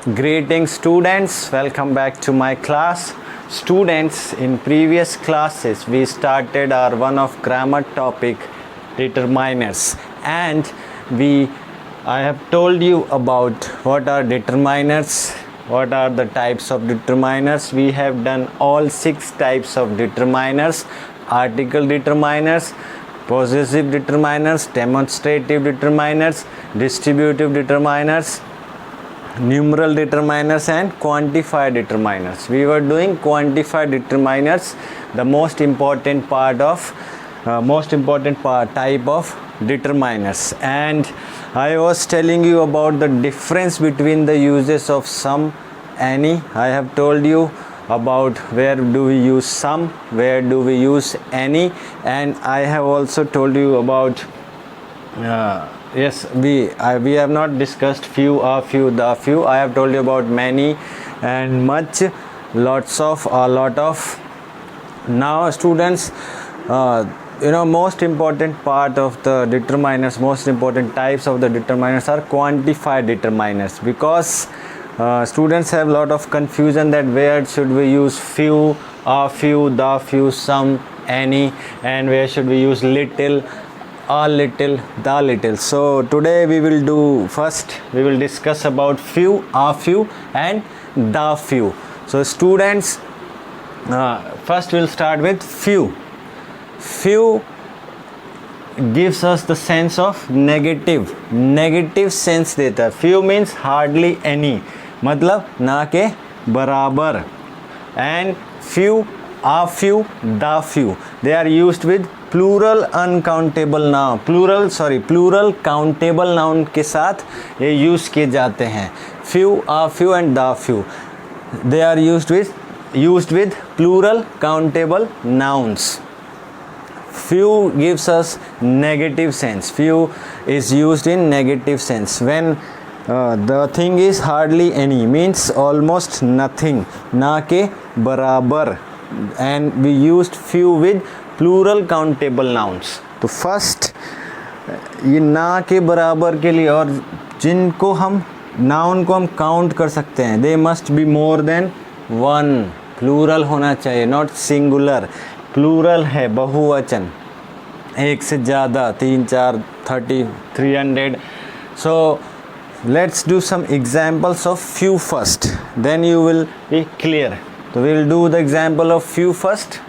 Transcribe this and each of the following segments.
Greetings students, welcome back to my class. Students, in previous classes we started our one of grammar topic determiners, and I have told you about what are determiners, what are the types of determiners. We have done all 6 types of determiners: article determiners, possessive determiners, demonstrative determiners, distributive determiners, numeral determiners, and quantifier determiners. We were doing quantifier determiners, the most important type of determiners, and I was telling you about the difference between the uses of sum, any. I have told you about where do we use sum, where do we use any, and I have also told you about yes, we have not discussed few, a few, the few. I have told you about many and much, lots of, a lot of. Now students, most important part of the determiners, most important types of the determiners are quantifier determiners, because students have a lot of confusion that where should we use few, a few, the few, some, any, and where should we use little, a little, the little. So today we will discuss about few, a few, and the few. So students, first we'll start with few. Few gives us the sense of negative sense देता है. Few means hardly any, मतलब ना के बराबर. And few, a few, the few, they are used with plural uncountable noun, plural countable noun के साथ ये use किए जाते हैं. Few, a few, and the few, they are used with plural countable nouns. Few gives us negative sense. Few is used in negative sense when the thing is hardly any, means almost nothing, ना के बराबर, and we used few with plural countable nouns. तो first ये ना के बराबर के लिए, और जिनको हम नाउन को हम काउंट कर सकते हैं, they must be more than one, plural होना चाहिए, नॉट सिंगुलर. प्लूरल है बहुवचन, एक से ज़्यादा, 3, 4, 30, 300. सो let's do some examples of few first, then you will be clear. So we will do the example of few first,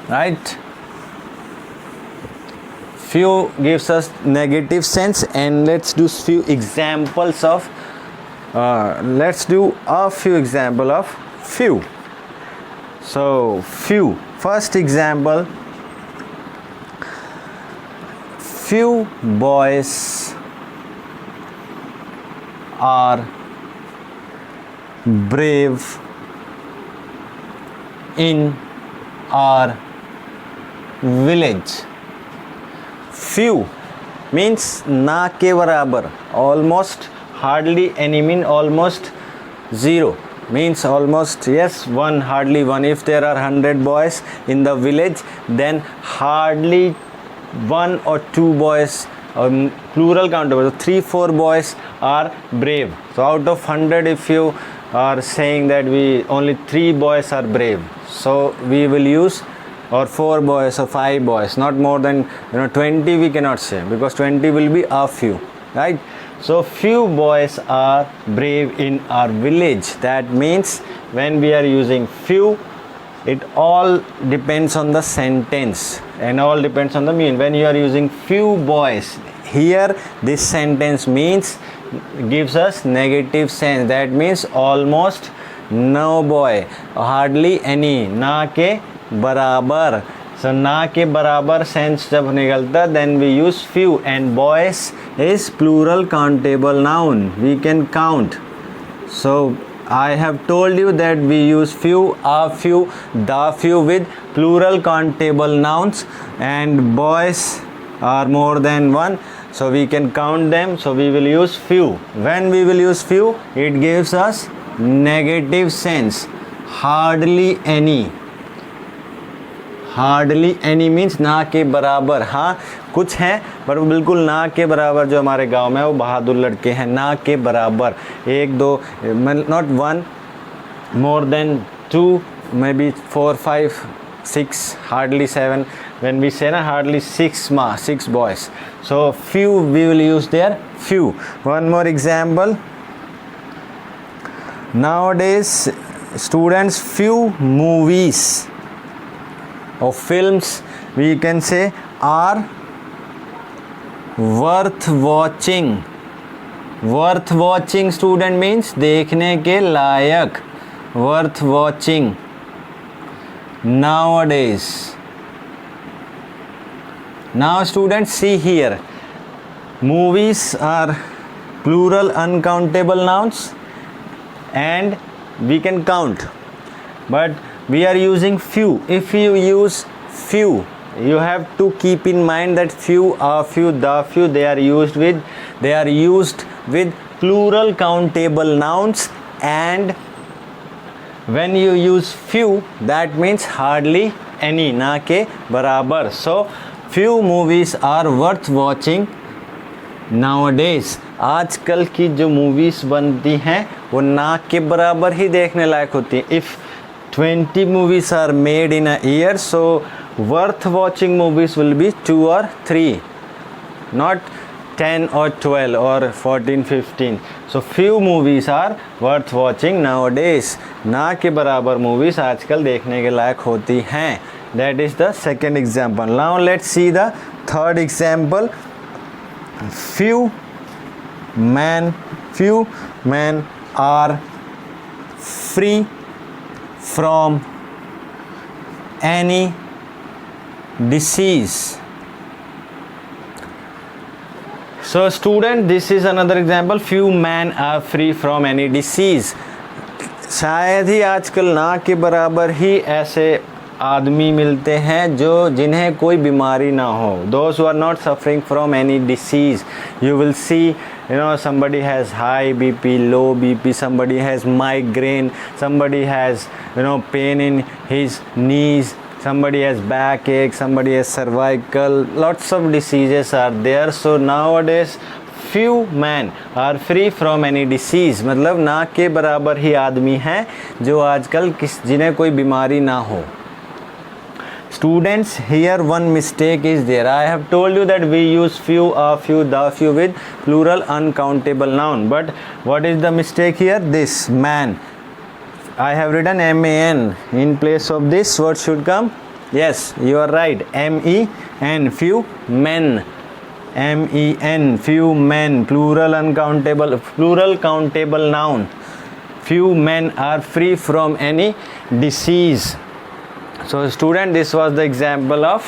right? Few gives us negative sense, and let's do few examples of let's do a few example of few. So few, first example: few boys are brave in our village. Few means ना के बराबर, almost, hardly any mean almost zero, means almost, yes, one, hardly one. If there are 100 boys in the village, then hardly 1 or 2 boys, plural countable, so 3-4 boys are brave. So out of 100, if you are saying that only 3 boys are brave, so we will use, or 4 boys or 5 boys, not more than 20 we cannot say, because 20 will be a few, right? So few boys are brave in our village. That means when we are using few, it all depends on the sentence and all depends on the meaning. When you are using few boys, here this sentence gives us negative sense. That means almost no boy, hardly any, ना के बराबर. So ना के बराबर sense जब निकलता, then we use few, and boys is plural countable noun, we can count. So I have told you that we use few, a few, the few with plural countable nouns, and boys are more than one, so we can count them, so we will use few. When we will use few, it gives us negative sense, hardly any. Hardly any means ना के बराबर. हाँ, कुछ हैं पर वो बिल्कुल ना के बराबर जो हमारे गांव में वो बहादुर लड़के हैं, ना के बराबर। एक दो, not one, more than 2, maybe 4, 5, 6, hardly 7. When we say na, hardly 6 boys. So few, we will use there few. One more example. Nowadays students, few movies or films we can say are worth watching. Worth watching student means देखने के लायक, worth watching nowadays. Now students, see here, movies are plural uncountable nouns and we can count, but we are using few. If you use few, you have to keep in mind that few, a few, the few, they are used with plural countable nouns, and when you use few, that means hardly any, ना के बराबर. So few movies are worth watching nowadays. आजकल की जो movies बनती हैं वो ना के बराबर ही देखने लायक होती हैं. If 20 movies are made in a year, so worth watching movies will be 2 or 3, not 10 or 12 or 14, 15. So few movies are worth watching nowadays. ना के बराबर movies आजकल देखने के लायक होती हैं. That is the second example. Now let's see the third example. Few men are free from any disease. So student, this is another example. Few men are free from any disease. शायद ही आजकल ना के बराबर ही ऐसे आदमी मिलते हैं जो जिन्हें कोई बीमारी ना हो. Those who are not suffering from any disease. You will see, somebody has high BP, low BP, somebody has migraine, somebody has, pain in his knees, somebody has backache, somebody has cervical, lots of diseases are there. So nowadays few men are free from any disease. मतलब ना के बराबर ही आदमी हैं जो आजकल जिन्हें कोई बीमारी ना हो. Students, here one mistake is there. I have told you that we use few, a few, the few with plural uncountable noun. But what is the mistake here? This man. I have written man. In place of this, what should come? Yes, you are right. men. Few men. men. Few men. Plural countable noun. Few men are free from any disease. So student, this was the example of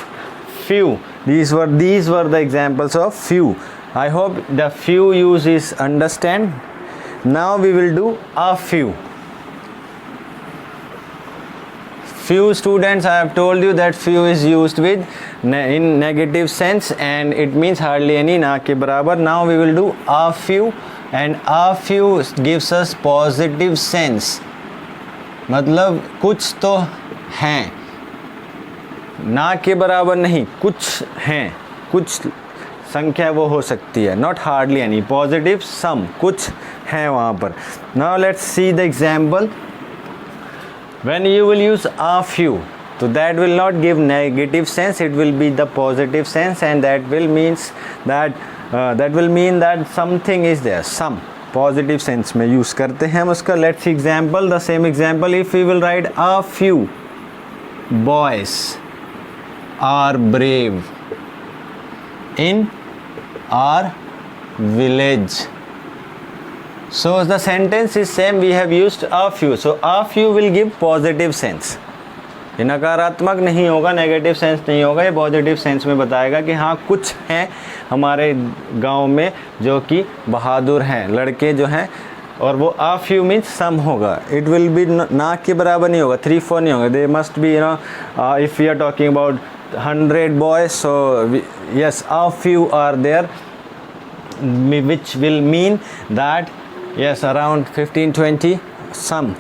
few. These were the examples of few. I hope the few use is understand. Now we will do a few. Few students, I have told you that few is used with in negative sense and it means hardly any, ना के बराबर. Now we will do a few, and a few gives us positive sense. मतलब कुछ तो हैं, ना के बराबर नहीं, कुछ हैं, कुछ संख्या वो हो सकती है. नॉट हार्डली एनी, पॉजिटिव सम, कुछ हैं वहाँ पर. Now let's see the example. When you will use a few, so that will not give negative sense, it will be the positive sense, and that will mean that something is there, some positive sense में use करते हैं हम उसका. Let's see example, the same example. If we will write a few boys are brave in our village. So the sentence is same, we have used a few. So a few will give positive sense. ये नकारात्मक नहीं होगा, negative sense नहीं होगा, ये positive sense में बताएगा कि हाँ कुछ हैं हमारे गांव में जो कि बहादुर हैं, लड़के जो हैं. और वो a few means सम होगा. इट विल बी ना के बराबर नहीं होगा, 3, 4 नहीं होगा. दे must B if we are talking about 100 boys, so yes, a few are there, which will mean that yes, around 15, 20 some,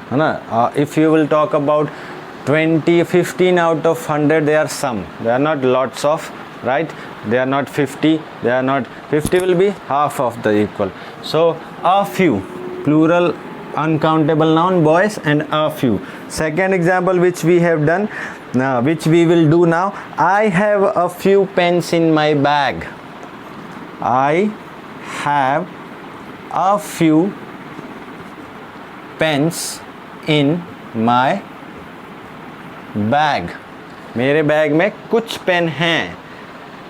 है ना. If you will talk about 20, 15 out of 100, they are some, they are not lots of, right. they are not 50, they are not 50, will be half of the equal. So a few, plural uncountable noun, boys, and a few. Second example which we have done, now which we will do now, I have a few pens in my bag. I have a few pens in my bag. मेरे bag में कुछ pen हैं.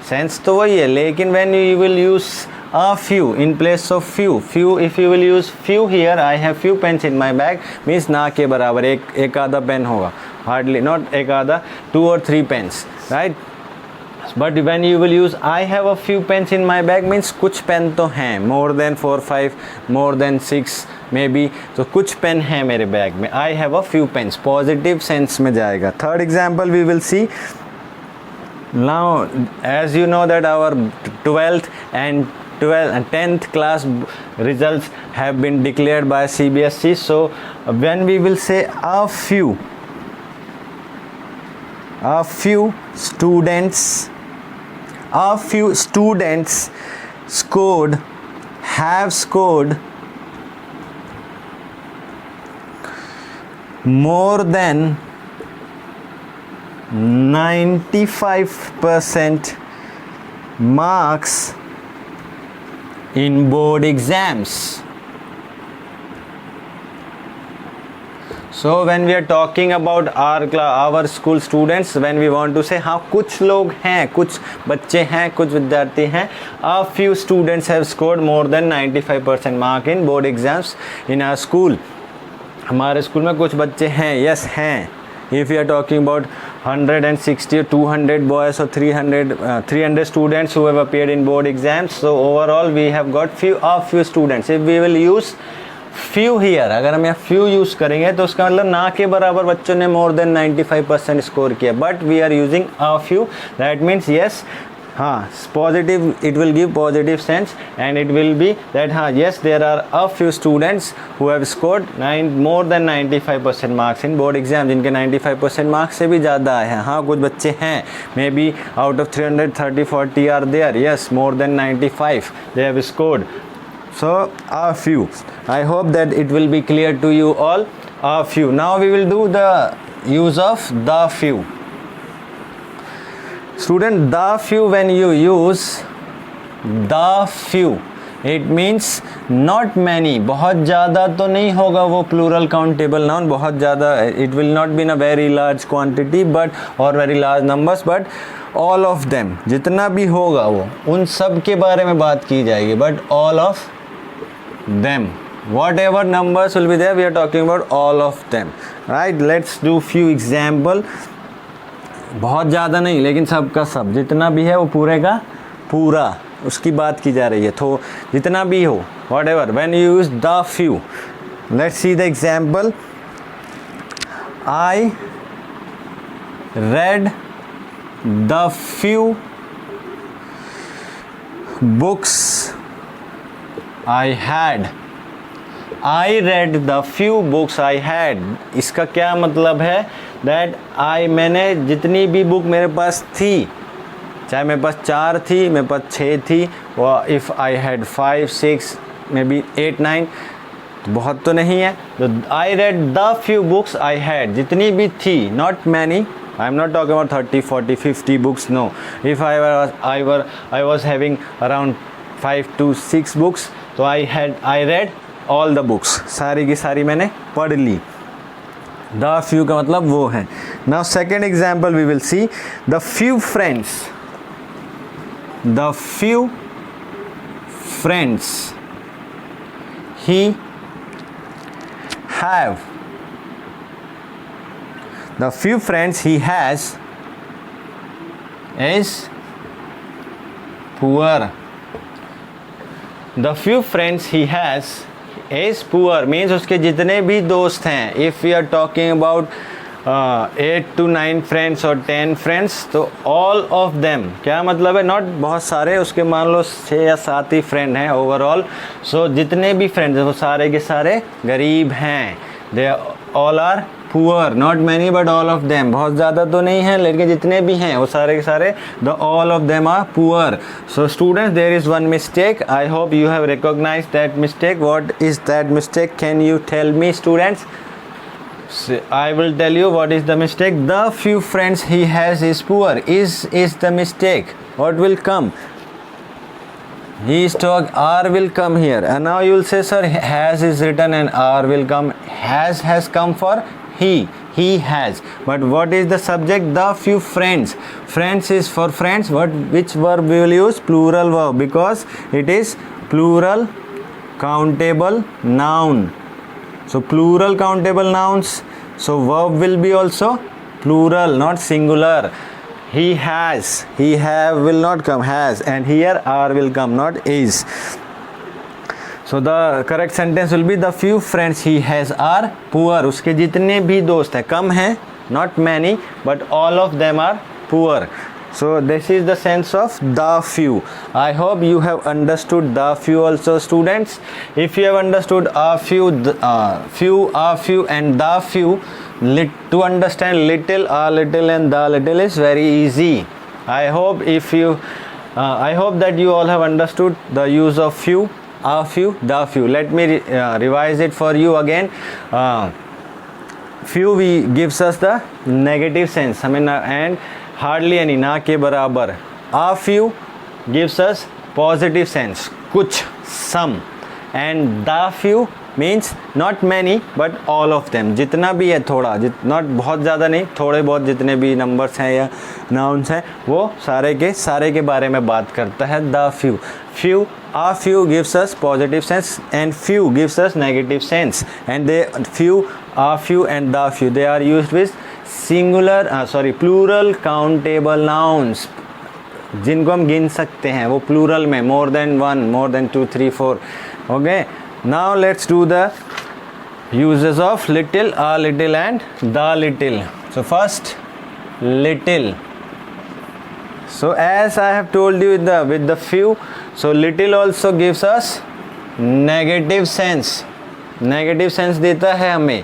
Sense तो वही है, लेकिन when you will use a few in place of few, if you will use few here, I have few pens in my bag means ना के बराबर एक आधा पेन होगा, hardly, not एक आधा, 2 or 3 pens, right? But when you will use I have a few pens in my bag means कुछ pen तो हैं, more than 4 5, more than 6 maybe, तो कुछ पेन है मेरे बैग में. I have a few pens, positive sense में जाएगा. Third example we will see. Now as you know that our 12th and 10th class results have been declared by CBSE, so when we will say a few students have scored more than 95% marks in board exams. So when we are talking about our school students, when we want to say हाँ कुछ लोग हैं, कुछ बच्चे हैं, कुछ विद्यार्थी हैं, a few students have scored more than 95% mark in board exams in our school. हमारे स्कूल में कुछ बच्चे हैं, yes हैं. If we are talking about 160 or 200 boys or 300 students who have appeared in board exams, so overall we have got a few students. If we will use few here, अगर हम यहाँ few use करेंगे तो उसका मतलब ना के बराबर बच्चों ने more than 95% स्कोर किया, but we are using a few, that means yes, हाँ positive, it will give positive sense and it will be that हाँ yes, there are a few students who have scored more than 95% marks in board exam, जिनके 95% marks से भी ज़्यादा आए हैं. हाँ कुछ बच्चे हैं, maybe out of 330-40 are there, yes, more than 95 they have scored. So a few. I hope that it will be clear to you all. A few. Now we will do the use of the few. Student, the few, when you use the few, it means not many. बहुत ज़्यादा तो नहीं होगा वो plural countable noun, बहुत ज़्यादा, it will not be in a very large quantity but or very large numbers, but all of them, जितना भी होगा वो उन सब के बारे में बात की जाएगी, but all of them, whatever numbers will be there, we are talking about all of them, right? Let's do few example. बहुत ज़्यादा नहीं, लेकिन सब का सब, जितना भी है वो पूरे का पूरा उसकी बात की जा रही है, तो जितना भी हो, whatever, when you use the few. Let's see the example. I read the few books I had. I read the few books I had. इसका क्या मतलब है? That मैंने जितनी भी बुक मेरे पास थी, चाहे मेरे पास 4 थी, मेरे पास 6 थी, और if I had 5, 6, maybe 8, 9, तो बहुत तो नहीं है. तो I read the few books I had, जितनी भी थी, not many. I am not talking about 30, 40, 50 books, no. If I was having around 5 to 6 books, तो I read all the books, सारी की सारी मैंने पढ़ ली. The few का मतलब वो है. Now second example we will see. The few friends he have. The few friends he has is poor. The few friends he has is poor means उसके जितने भी दोस्त हैं. If we are talking about 8 to 9 friends or 10 friends, तो all of them, क्या मतलब है? not बहुत सारे, उसके मान लो 6 या 7 ही फ्रेंड हैं ओवरऑल. सो जितने भी फ्रेंड्स हैं वो सारे के सारे गरीब हैं. They all are poor, not many but all of them, बहुत ज़्यादा तो नहीं है लेकिन जितने भी हैं वो सारे के सारे the all of them are poor. So students there is one mistake. I hope you have recognize that mistake. What is that mistake? Can you tell me students? I will tell you what is the mistake. The few friends he has is poor. Is the mistake. What will come? He is talk. R will come here, and now you will say, sir, has is written and R will come. Has come for he. He has. But what is the subject? The few friends. Friends is for friends. Which verb we will use? Plural verb, because it is plural countable noun. So plural countable nouns, so verb will be also plural, not singular. He has, he have will not come, has, and here are will come, not is. So the correct sentence will be the few friends he has are poor. उसके जितने भी दोस्त हैं, कम हैं, not many, but all of them are poor. So this is the sense of the few. I hope you have understood the few also, students. If you have understood a few, few and the few, to understand little, a little and the little is very easy. I hope I hope that you all have understood the use of few, a few, the few. Let me revise it for you again. Few gives us the negative sense. I mean, and hardly any, ना के बराबर. A few gives us positive sense, कुछ, some. And the few means not many but all of them. जितना भी है थोड़ा, not बहुत ज़्यादा नहीं, थोड़े बहुत जितने भी numbers हैं या nouns हैं वो सारे के बारे में बात करता है the few. Few, a few gives us positive sense and few gives us negative sense. And they few, a few and the few, they are used with plural countable nouns, जिनको हम गिन सकते हैं, वो plural में more than one, more than 2, 3, 4. Okay, now let's do the uses of little, a little and the little. So first, little. So as I have told you with the few, so little also gives us negative sense. Negative sense देता है हमें,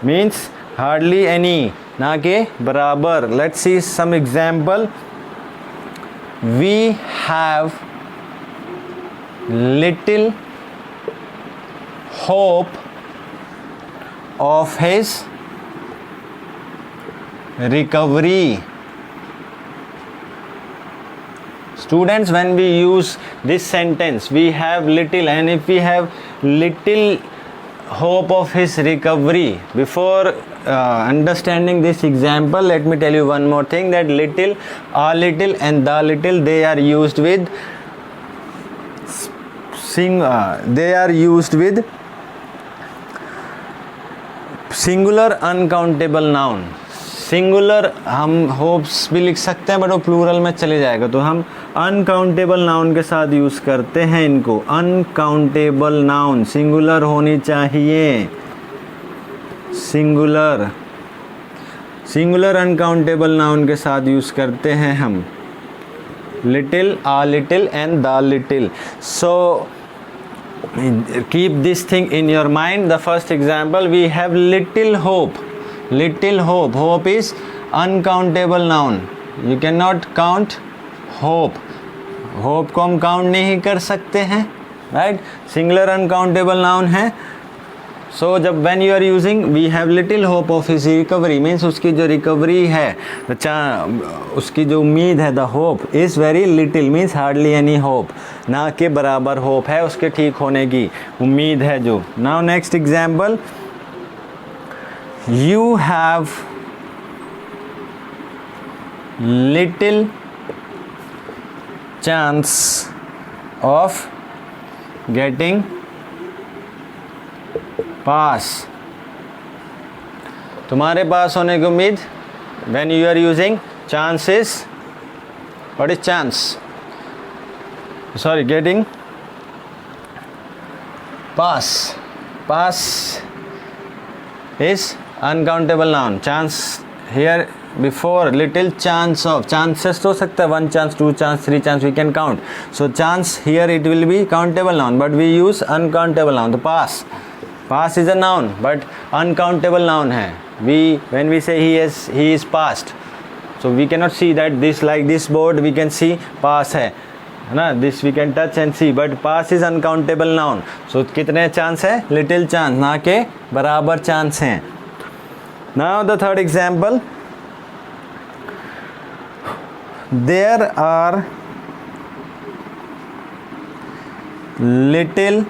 means hardly any, ना के बराबर. Let's see some example. We have little hope of his recovery. Students, when we use this sentence, we have little, and if we have little hope of his recovery, before understanding this example, let me tell you one more thing, that little, a little and the little, they are used with singular uncountable noun. Singular हम hopes भी लिख सकते हैं but वो plural में चले जाएगा, तो हम अनकाउंटेबल नाउन के साथ यूज़ करते हैं इनको. अनकाउंटेबल नाउन सिंगुलर होनी चाहिए, सिंगुलर अनकाउंटेबल नाउन के साथ यूज़ करते हैं हम. Little, uh little and the little. So keep this thing in your mind. The first example, we have little hope. Little hope. Hope is uncountable noun. You cannot count hope. Hope को हम count नहीं कर सकते हैं, right? Singular uncountable noun है. So जब when you are using we have little hope of his recovery, means उसकी जो recovery है, उसकी जो उम्मीद है, the hope is very little, means hardly any hope, ना के बराबर hope है उसके ठीक होने की उम्मीद है जो. Now next example, you have little chance of getting पास. तुम्हारे पास होने की उम्मीद. when you are using chances, what is chance? Sorry, getting pass. Pass is uncountable noun. Chance here before little chance of, chances तो सकता है 1 chance, 2 chance, 3 chance we can count. So chance here it will be countable noun, but we use uncountable noun. तो pass is a noun but uncountable noun है. when we say he is passed, so we cannot see that this, like this board we can see pass है ना, this we can touch and see, but pass is uncountable noun. So कितने chance है? Little chance, ना के बराबर chance हैं. Now the third example, there are little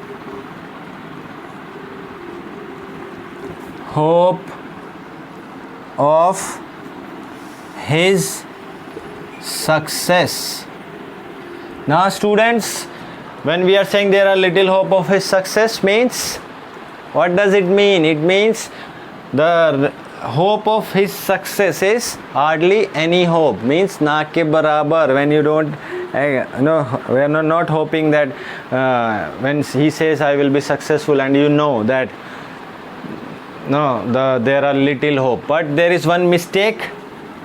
hope of his success. Now students, when we are saying there are little hope of his success, means what does it mean? It means the hope of his success is hardly any hope, means ना के बराबर. When you don't we are not hoping that when he says I will be successful, and you know that there are little hope, but there is one mistake.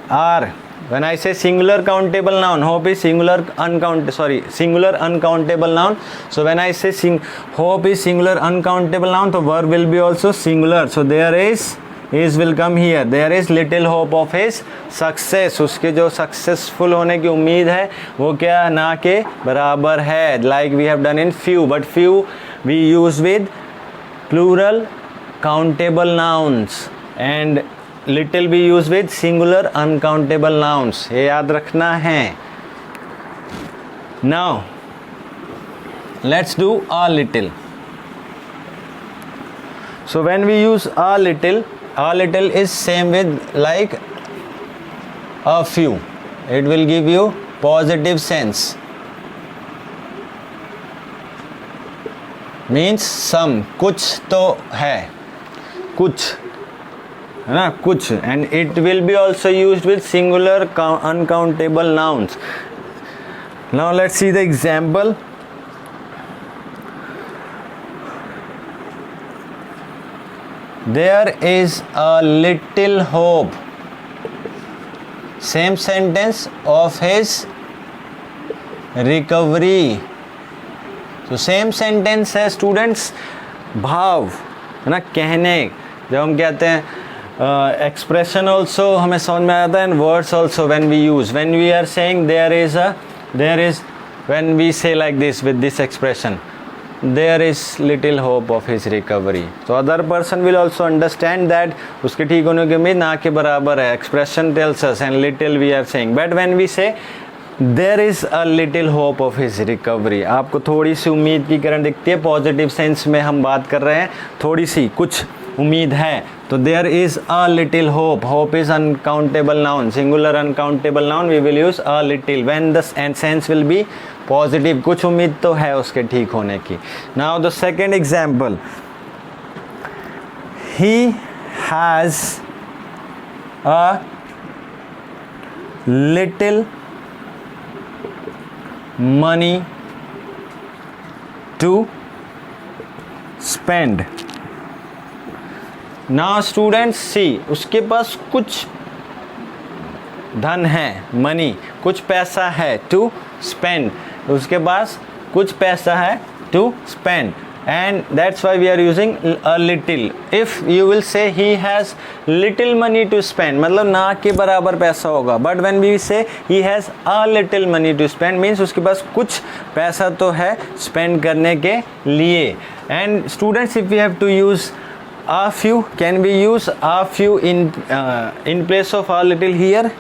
Are, when I say singular countable noun, hope is singular uncountable noun. So when I say hope is singular uncountable noun, the verb will be also singular. So there is will come here. There is little hope of his success. उसके जो successful होने की उम्मीद है वो क्या, ना के बराबर है. Like we have done in few, but few we use with plural countable nouns and little we use with singular uncountable nouns. ये याद रखना है. Now let's do a little. So when we use a little is same with like a few. It will give you positive sense, means some, कुछ तो है, कुछ है ना, कुछ. And it will be also used with singular uncountable nouns. Now let's see the example. There is a little hope, same sentence, of his recovery. तो same sentence है students. भाव है ना, कहने, जब हम कहते हैं एक्सप्रेशन ऑल्सो हमें समझ में आता है, and words also when we use, when we are saying there is when we say like this with this expression, there is little hope of his recovery, so other person will also understand that उसके ठीक होने की उम्मीद ना के बराबर है. expression tells us and little we are saying, but when we say there is a little hope of his recovery, आपको थोड़ी सी उम्मीद की किरण दिखती है. पॉजिटिव सेंस में हम बात कर रहे हैं, थोड़ी सी कुछ उम्मीद है. तो there is a little hope. Hope is uncountable noun, singular uncountable noun. We will use a little when the sense will be positive. कुछ उम्मीद तो है उसके ठीक होने की. Now the second example, he has a little money to spend. Now students see, उसके पास कुछ धन है, मनी, कुछ पैसा है, to spend, उसके पास कुछ पैसा है to spend, and that's why we are using a little. If you will say he has little money to spend, मतलब ना के बराबर पैसा होगा, but when we say he has a little money to spend means उसके पास कुछ पैसा तो है spend करने के लिए. And students, if we have to use a few, can we use a few in place of a little here?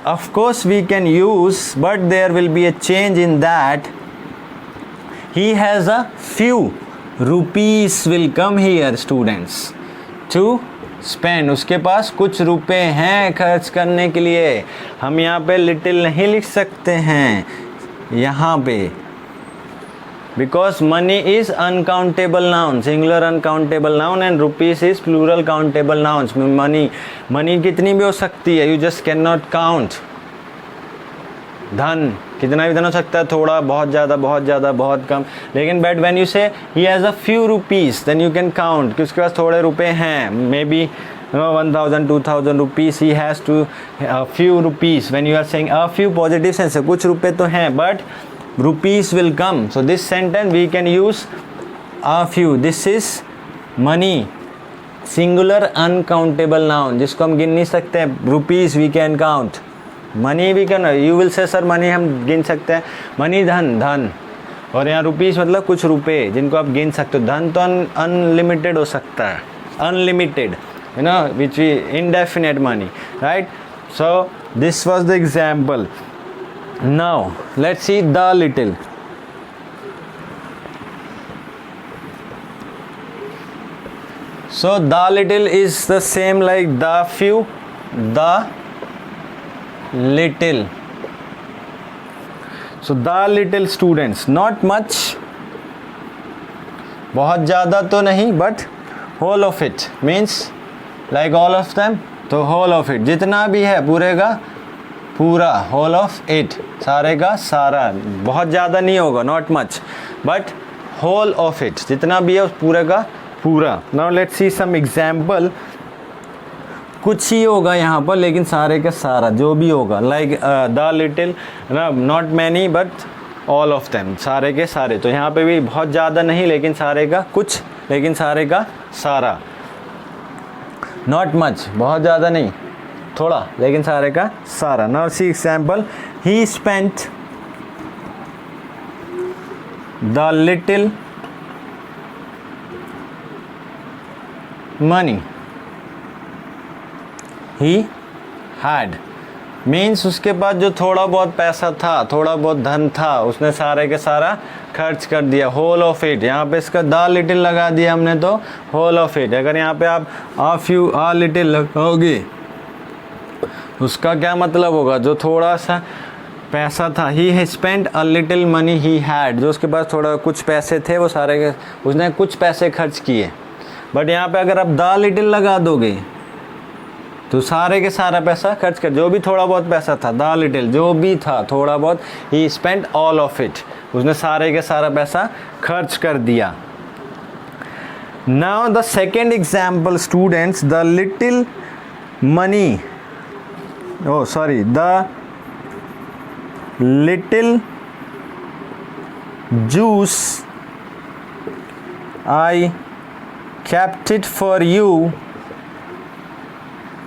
Of course we can use, but there will be a change in that. He has a few rupees will come here students to spend. उसके पास कुछ रुपए हैं खर्च करने के लिए. हम यहाँ पे little नहीं लिख सकते हैं यहाँ पे, because money is uncountable noun, singular uncountable noun, and rupees is plural countable nouns. money कितनी भी हो सकती है, you just cannot count. धन कितना भी धन हो सकता है, थोड़ा, बहुत ज़्यादा, बहुत ज़्यादा, बहुत कम. लेकिन but when you say he has a few rupees, then you can count कि उसके पास थोड़े रुपए हैं. maybe 1000 2000 rupees he has to a few rupees. when you are saying a few, positive sense है, कुछ रुपए तो हैं, but rupees will come. So this sentence we can use a few. This is money singular uncountable noun जिसको हम गिन नहीं सकते. Rupees we can count, money we can. You will say sir money हम गिन सकते हैं. मनी धन, धन. और यहाँ रुपीज़ मतलब कुछ रुपए जिनको आप गिन सकते हो. धन तो अनलिमिटेड हो सकता है, unlimited, you know, which we indefinite money, right? So this was the example. Now let's see the little. So the little is the same like the few, the little. So the little students, not much, बहुत ज़्यादा तो नहीं, but whole of it means like all of them. तो whole of it जितना भी है पूरे का पूरा, whole of it सारे का सारा. बहुत ज़्यादा नहीं होगा, not much, but whole of it जितना भी है उस पूरे का पूरा. Now let's see some example. कुछ ही होगा यहाँ पर लेकिन सारे का सारा जो भी होगा, like the little, not many but all of them, सारे के सारे. तो यहाँ पे भी बहुत ज़्यादा नहीं लेकिन सारे का कुछ, लेकिन सारे का सारा. Not much, बहुत ज़्यादा नहीं, थोड़ा, लेकिन सारे का सारा. Now see example. He spent the little money he had means उसके पास जो थोड़ा बहुत पैसा था, थोड़ा बहुत धन था, उसने सारे के सारा खर्च कर दिया. होल ऑफ इट, यहाँ पे इसका द लिटिल लगा दिया हमने तो होल ऑफ इट. अगर यहाँ पे आप आ फ्यू आ लिटिल लगाओगे उसका क्या मतलब होगा, जो थोड़ा सा पैसा था. ही spent a little money he had, जो उसके पास थोड़ा कुछ पैसे थे वो सारे के उसने कुछ पैसे खर्च किए. बट यहाँ पे अगर आप द लिटिल लगा दोगे तो सारे के सारा पैसा खर्च कर, जो भी थोड़ा बहुत पैसा था, द लिटिल जो भी था थोड़ा बहुत, ही स्पेंट ऑल ऑफ इट, उसने सारे के सारा पैसा खर्च कर दिया. Now the second example students, the little money, oh sorry, the little juice I kept it for you has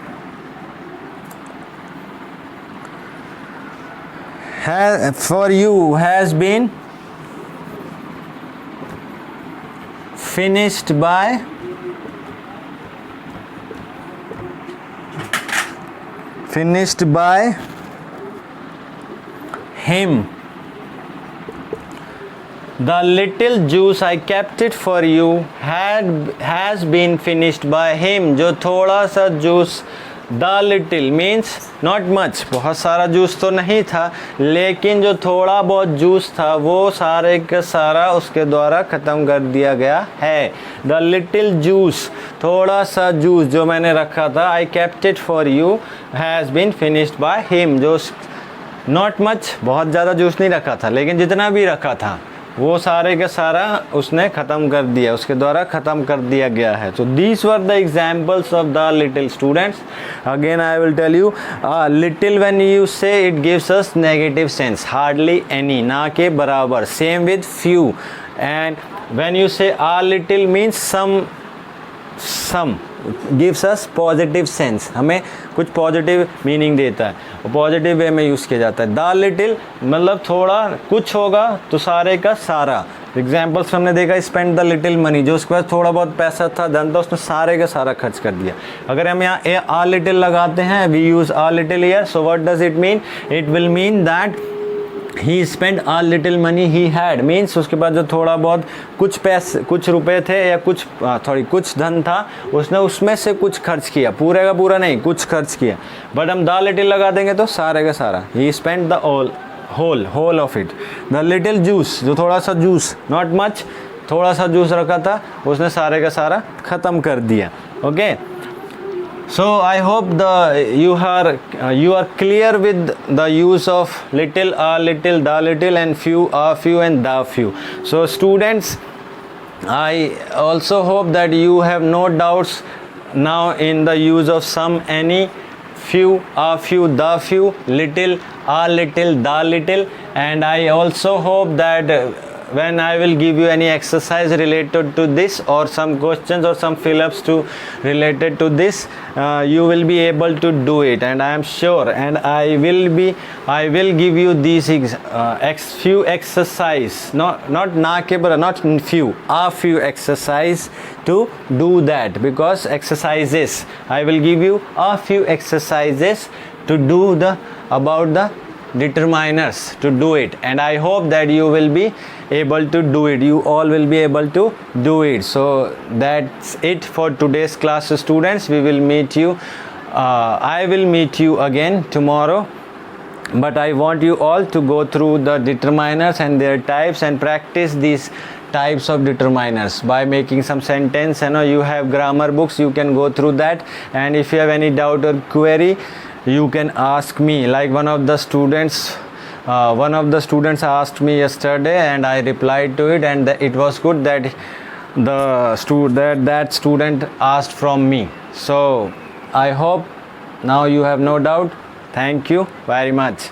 been finished by him. The little juice I kept it for you has been finished by him. जो थोड़ा सा juice, the little means not much, बहुत सारा juice तो नहीं था, लेकिन जो थोड़ा बहुत जूस था वो सारे का सारा उसके द्वारा ख़त्म कर दिया गया है. The little juice, थोड़ा सा जूस जो मैंने रखा था, I kept it for you has been finished by him. जो not much, बहुत ज़्यादा जूस नहीं रखा था, लेकिन जितना भी रखा था वो सारे का सारा उसने ख़त्म कर दिया, उसके द्वारा ख़त्म कर दिया गया है. So these were the examples of the little students. Again I will tell you, little when you say it gives us negative sense, hardly any, ना के बराबर. Same with few. And when you say a little means some gives us positive sense, हमें कुछ positive meaning देता है, positive way में use किया जाता है. द लिटिल मतलब थोड़ा कुछ होगा तो सारे का सारा. एग्जाम्पल्स हमने देखा, स्पेंड द लिटिल मनी, जो उसके पास थोड़ा बहुत पैसा था, धन था, उसने सारे का सारा खर्च कर दिया. अगर हम यहाँ आ लिटिल लगाते हैं, we use a little here, so what does it mean? It will mean that he spend a little money he had, means उसके पास जो थोड़ा बहुत कुछ पैसे, कुछ रुपए थे या कुछ धन था, उसने उसमें से कुछ खर्च किया, पूरे का पूरा नहीं, कुछ खर्च किया. बट हम द लिटिल लगा देंगे तो सारे का सारा. He spend the whole of it. The little juice, जो थोड़ा सा जूस, नॉट मच, थोड़ा सा जूस रखा था, उसने सारे का सारा ख़त्म कर दिया. Okay. So I hope you are clear with the use of little, a little, the little, and few, a few, and the few. So students, I also hope that you have no doubts now in the use of some, any, few, a few, the few, little, a little, the little, and I also hope that when I will give you any exercise related to this, or some questions or some fill-ups to related to this, you will be able to do it, and I am sure, and I will give you these few exercise, not a few exercise to do that, because exercises, I will give you a few exercises to do about the determiners, to do it, and I hope that you will be able to do it, you all will be able to do it. So that's it for today's class, students. We will meet you, I will meet you again tomorrow, but I want you all to go through the determiners and their types and practice these types of determiners by making some sentence. You have grammar books, you can go through that, and if you have any doubt or query, you can ask me. Like one of the students asked me yesterday, and I replied to it, and it was good that that student asked from me. So I hope now you have no doubt. Thank you very much.